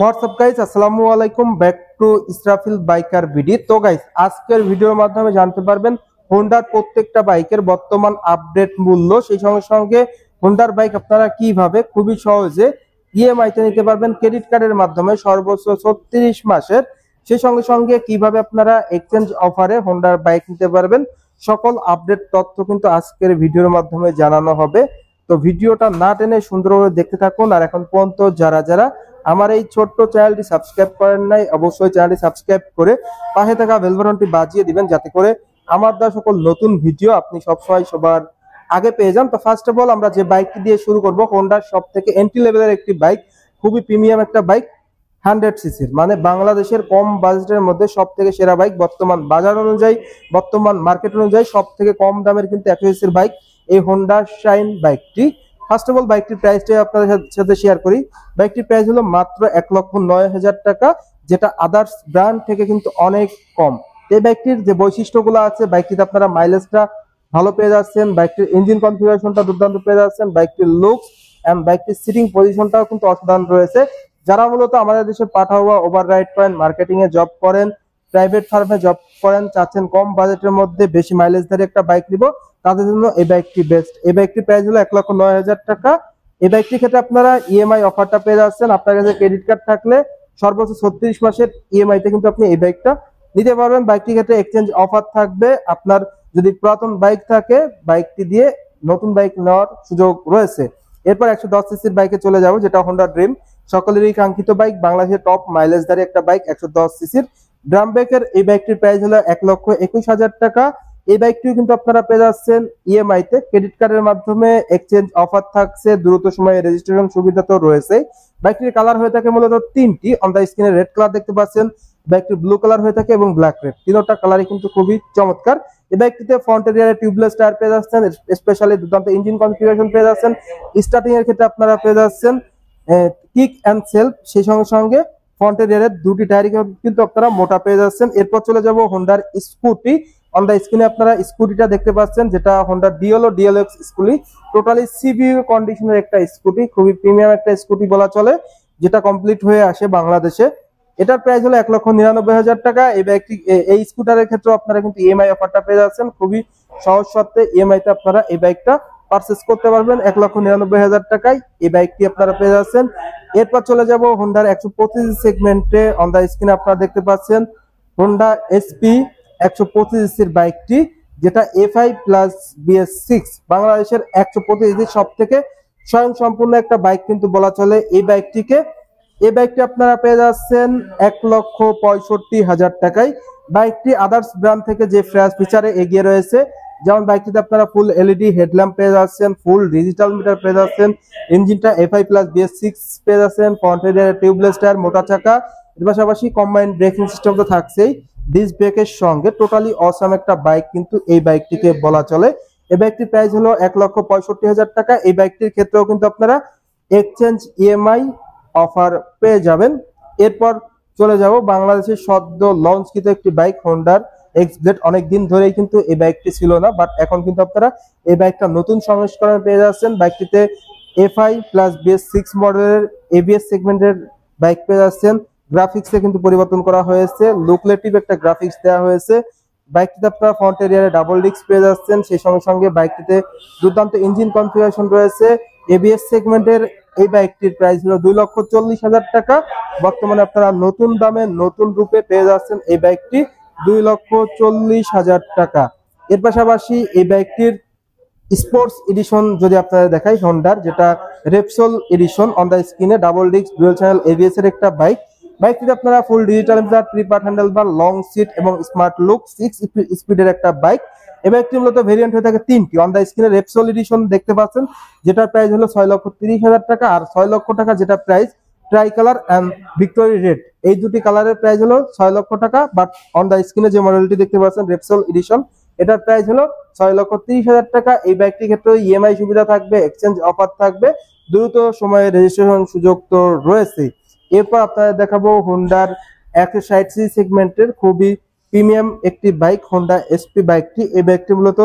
WhatsApp guys, আসসালামু আলাইকুম, back to Israfil biker video. তো গাইস, আজকের ভিডিওর মাধ্যমে জানতে পারবেন হোন্ডার প্রত্যেকটা বাইকের বর্তমান আপডেট মূল্য, সেই সঙ্গে সঙ্গে হোন্ডার বাইক আপনারা কিভাবে খুবই সহজে ইএমআই তে নিতে পারবেন ক্রেডিট কার্ডের মাধ্যমে সর্বোচ্চ 36 মাসের। সেই সঙ্গে সঙ্গে কিভাবে আপনারা এক্সচেঞ্জ অফারে হোন্ডার বাইক নিতে পারবেন, সকল আপডেট তথ্য কিন্তু আজকের ভিডিওর মাধ্যমে জানানো হবে। তো ভিডিওটা না টেনে সুন্দরভাবে দেখতে থাকুন। আর এখন পর্যন্ত যারা আমার এই ছোট্ট চ্যানেলটি সাবস্ক্রাইব করেন নাই, অবশ্যই চ্যানেলটি সাবস্ক্রাইব করে পাশে থাকা বেল বাটনটি বাজিয়ে দিবেন, যাতে করে আমার দেওয়া সকল নতুন ভিডিও আপনি সবসময় সবার আগে পেয়ে যান। তো ফার্স্ট অফ অল আমরা যে বাইকটি দিয়ে শুরু করব, হোন্ডার সব থেকে এন্ট্রি লেভেলের একটি বাইক, খুবই প্রিমিয়াম একটা বাইক, 100 সিসির, মানে বাংলাদেশের কম বাজেটের মধ্যে সব থেকে সেরা বাইক। বর্তমান বাজার অনুযায়ী, বর্তমান মার্কেট অনুযায়ী সব থেকে কম দামের কিন্তু 100 সিসির বাইক এই হোন্ডা শাইন বাইকটি। ফার্স্ট অফ অল বাইকটির প্রাইসটা আপনাদের সাথে শেয়ার করি। বাইকটির প্রাইস হলো মাত্র 1,09,000 টাকা, যেটা আদার্স ব্র্যান্ড থেকে কিন্তু অনেক কম। এই বাইকটির যে বৈশিষ্ট্যগুলো আছে, বাইকটিতে আপনারা মাইলেজটা ভালো পেয়ে যাচ্ছেন, বাইকটির ইঞ্জিন কনফিগারেশনটা দুর্দান্ত পেয়ে যাচ্ছেন, বাইকটির লুকস এন্ড বাইকটির সিটিং পজিশনটাও কিন্তু অসাধারণ রয়েছে। যারা মূলত আমাদের দেশে পাঠাওয়া ওভার রাইড করেন, মার্কেটিং এ জব করেন, প্রাইভেট ফার্মে জব করেন, চাচ্ছেন কম বাজেটের মধ্যে বেশি মাইলেজধারী একটা বাইক নিব, তাদের জন্য এই বাইকটি বেস্ট। এই বাইকটির প্রাইস হলো 1,09,000 টাকা। এই বাইকটির ক্ষেত্রে আপনারা ইএমআই অফারটা পেয়ে যাচ্ছেন। আপনার কাছে ক্রেডিট কার্ড থাকলে সর্বোচ্চ 36 মাসের ইএমআই তে কিন্তু আপনি এই বাইকটা নিতে পারবেন। বাইকটির ক্ষেত্রে এক্সচেঞ্জ অফার থাকবে। আপনার যদি পুরাতন বাইক থাকে, বাইকটি দিয়ে নতুন বাইক নেওয়ার সুযোগ রয়েছে। এরপর 110 সিসির বাইকে চলে যাব, যেটা হোন্ডা ড্রিম, সকলেরই কাঙ্ক্ষিত বাইক, বাংলাদেশের টপ মাইলেজধারী একটা বাইক, 110 সিসির ড্রাম ব্রেকের এই বাইকটির প্রাইস হলো 1,21,000 টাকা। এই বাইকটিও কিন্তু আপনারা পেয়ে যাচ্ছেন ইএমআই তে, ক্রেডিট কার্ডের মাধ্যমে এক্সচেঞ্জ অফার থাকছে, দ্রুত সময়ে রেজিস্ট্রেশন সুবিধা তো রয়েছে। বাইকটির কালার হয়ে থাকে মূলত তিনটি, অন দা স্ক্রিনে রেড কালার দেখতে পাচ্ছেন, বাইকটির ব্লু কালার হয়ে থাকে এবং ব্ল্যাক রেড, তিনটা কালারই কিন্তু খুবই চমৎকার। এই বাইকটিতে ফ্রন্ট এরিয়ারে টিউবলেস টায়ার পেয়ে যাচ্ছেন, স্পেশালি দুর্দান্ত ইঞ্জিন কনফিগারেশন পেয়ে যাচ্ছেন। স্টার্টিং এর ক্ষেত্রে আপনারা পেয়ে যাচ্ছেন কিক এন্ড সেলফ, সেই সঙ্গে সঙ্গে ফ্রন্ট এরিয়ারের দুটি টায়ারই কিন্তু আপনারা মোটা পেয়ে যাচ্ছেন। এরপর চলে যাব হোন্ডার স্কুটি। অন দা স্ক্রিনে আপনারা স্কুটিটা দেখতে পাচ্ছেন, যেটা Honda DLX scooty, totally CBU কন্ডিশনের একটা স্কুটি, খুবই প্রিমিয়াম একটা স্কুটি বলা চলে, যেটা কমপ্লিট হয়ে আসে বাংলাদেশে। এটার প্রাইস হলো 1,99,000 টাকা। এই বাইকটি, এই স্কুটারের ক্ষেত্রে আপনারা কিন্তু ইএমআই অফারটা পেয়ে যাচ্ছেন, খুবই সহজ শর্তে ইএমআই তে আপনারা এই বাইকটা পারচেজ করতে পারবেন 1,99,000 টাকায়। এই বাইকটি আপনারা পেয়ে যাচ্ছেন। এরপর চলে যাব হোন্ডার 125 সেগমেন্টে। অন দা স্ক্রিনে আপনারা দেখতে পাচ্ছেন হোন্ডা এসপি 125 সিসির বাইকটি, যেটা এফআই প্লাস বিএস6, বাংলাদেশের 125 সব থেকে স্বয়ং সম্পূর্ণ একটা বাইক কিন্তু বলা চলে এই বাইকটিকে। এই বাইকটি আপনারা পেয়ে যাচ্ছেন 1,65,000 টাকায়। বাইকটি আদার্স ব্র্যান্ড থেকে যে ফ্রেশ ফিচারে এগিয়ে রয়েছে, যেমন বাইকটিতে আপনারা ফুল এলইডি হেডল্যাম্প পেয়ে যাচ্ছেন, ফুল ডিজিটাল মিটার পেয়ে যাচ্ছেন, ইঞ্জিনটা এফআই প্লাস বিএস6 পেয়ে যাচ্ছেন, ফ্রন্ট এরিয়ার টিউবলেস টায়ার, মোটা চাকা, এর পাশাপাশি কম্বাইন্ড ব্রেকিং সিস্টেম তো থাকছেই ডিস্ক ব্রেকের সঙ্গে। টোটালি অসাম একটা বাইক কিন্তু এই বাইকটিকে বলা চলে। এই বাইকটির প্রাইস হলো 1,65,000 টাকা। এই বাইকটির ক্ষেত্রেও কিন্তু আপনারা এক্সচেঞ্জ ইএমআই অফার পেয়ে যাবেন। এরপর চলে যাব বাংলাদেশের সদ্য লঞ্চকৃত একটি বাইক, হোন্ডার এক্সব্লেড। অনেকদিন ধরেই কিন্তু এই বাইকটি ছিল না, বাট এখন কিন্তু আপনারা এই বাইকটা নতুন সংস্করণ পেয়ে যাচ্ছেন। বাইকটিতে এফআই প্লাস বিএস6 মডেলের এবিএস সেগমেন্টের বাইক পেয়ে যাচ্ছেন। গ্রাফিক্সে কিন্তু পরিবর্তন করা হয়েছে, লুকলেটিভ একটা গ্রাফিক্স দেওয়া হয়েছে। বাইকটিতে আপনারা ফ্রন্ট এরিয়ারে ডাবল ডিস্ক পেয়ে যাচ্ছেন, সেই সঙ্গে সঙ্গে বাইকটিতে দুর্দান্ত ইঞ্জিন কনফিগারেশন রয়েছে। এবিএস সেগমেন্টের এই বাইকটির প্রাইস হলো 2,40,000 টাকা। বর্তমানে আপনারা নতুন দামে নতুন রূপে পেয়ে যাচ্ছেন এই বাইকটি 2,40,000 টাকা। এর পাশাপাশি এই বাইকটির স্পোর্টস এডিশন যদি আপনারা দেখাই, হোন্ডার যেটা রেপসোল এডিশন, অন দা স্ক্রিনে double disc dual channel ABS এর একটা বাইক। বাইকটিতে আপনারা ফুল ডিজিটাল মিটার, ট্রিপার্ট হ্যান্ডেলবার, লং সিট এবং স্মার্ট লুক, 6 স্পিডের একটা বাইক। এই বাইকটি মূলত ভেরিয়েন্ট হয়ে থাকে তিনটি। অন দা স্ক্রিনে রেপসোল এডিশন দেখতে পাচ্ছেন, যেটার প্রাইস হলো 6,30,000 টাকা, আর 6 লক্ষ টাকা যেটা price tricolour and victory red, এই দুটি কালারের প্রাইস হলো 6 লক্ষ টাকা। বাট অন দা স্ক্রিনে যে মডেলটি দেখতে পাচ্ছেন রেপসোল এডিশন, এটার প্রাইস হলো 6,30,000 টাকা। এই বাইকটির ক্ষেত্রে ইএমআই সুবিধা থাকবে, এক্সচেঞ্জ অফার থাকবে, দ্রুত সময়ে রেজিস্ট্রেশন সুযোগ তো রয়েছে। এরপর আপনাদের দেখাবো হোন্ডার 160 সিসি সেগমেন্টের খুবই প্রিমিয়াম একটি বাইক, হোন্ডা এসপি বাইকটি। এই বাইকটি মূলত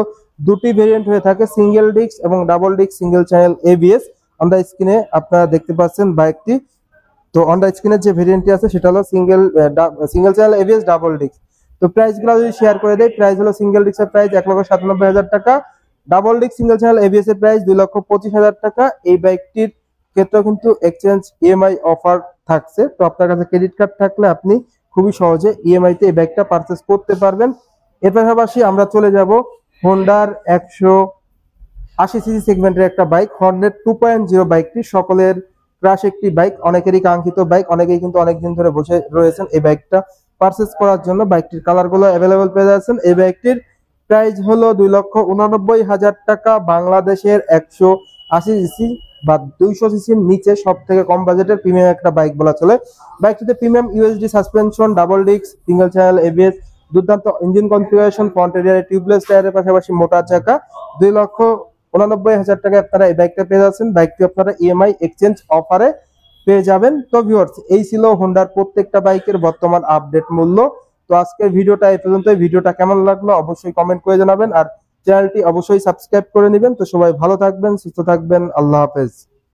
দুটি ভেরিয়েন্ট হয়ে থাকে, সিঙ্গেল ডিস্ক এবং double disc single channel ABS. On the স্ক্রিনে আপনারা দেখতে পাচ্ছেন বাইকটি। তো হন্ডা স্ক্রিনের যে ভেরিয়েন্টটি আছে সেটা হলো single channel ABS double disc. তো প্রাইস গুলো যদি শেয়ার করে দেয়, প্রাইস হলো সিঙ্গেল ডিস্কের প্রাইস 1,97,000 টাকা, double disc single channel ABS এর প্রাইস 2,25,000 টাকা। এই বাইকটির ক্ষেত্রেও কিন্তু এক্সচেঞ্জ ইএমআই অফার থাকছে। তো আপনার কাছে ক্রেডিট কার্ড থাকলে আপনি খুবই সহজে ইএমআই তে এই বাইকটা পারচেজ করতে পারবেন। এর পাশাপাশি আমরা চলে যাব হোন্ডার 180 সিসি সেগমেন্টের একটা বাইক, হর্নেট 2.0 বাইকটি সকলের ক্রাশ একটি বাইক, অনেকেরই কাঙ্ক্ষিত বাইক, অনেকেই কিন্তু অনেকদিন ধরে বসে রয়েছেন এই বাইকটা পারচেজ করার জন্য। বাইকটির কালার গুলো অ্যাভেলেবেল পেয়ে যাচ্ছেন। এই বাইকটির প্রাইস হলো 2,89,000 টাকা। বাংলাদেশের 180 সিসি বা 200 সিসির নিচে সব থেকে কম বাজেটের প্রিমিয়াম একটা বাইক বলা চলে। বাইকটিতে premium USD suspension, double disc, single channel ABS, দুর্দান্ত ইঞ্জিন কনফিগারেশন, ফ্রন্ট এরিয়ারে টিউবলেস টায়ারের পাশাপাশি মোটা চাকা। 2,89,000 টাকায় আপনারা এই বাইকটা পেয়ে যাচ্ছেন। বাইকটি আপনারা ইএমআই এক্সচেঞ্জ অফারে পেয়ে যাবেন। তো ভিউয়ার্স, এই ছিল হোন্ডার প্রত্যেকটা বাইকের বর্তমান আপডেট মূল্য। তো আজকের ভিডিওটা এই পর্যন্ত। ভিডিওটা কেমন লাগলো অবশ্যই কমেন্ট করে জানাবেন, আর চ্যানেলটি অবশ্যই সাবস্ক্রাইব করে নেবেন। তো সবাই ভালো থাকবেন, সুস্থ থাকবেন, আল্লাহ হাফেজ।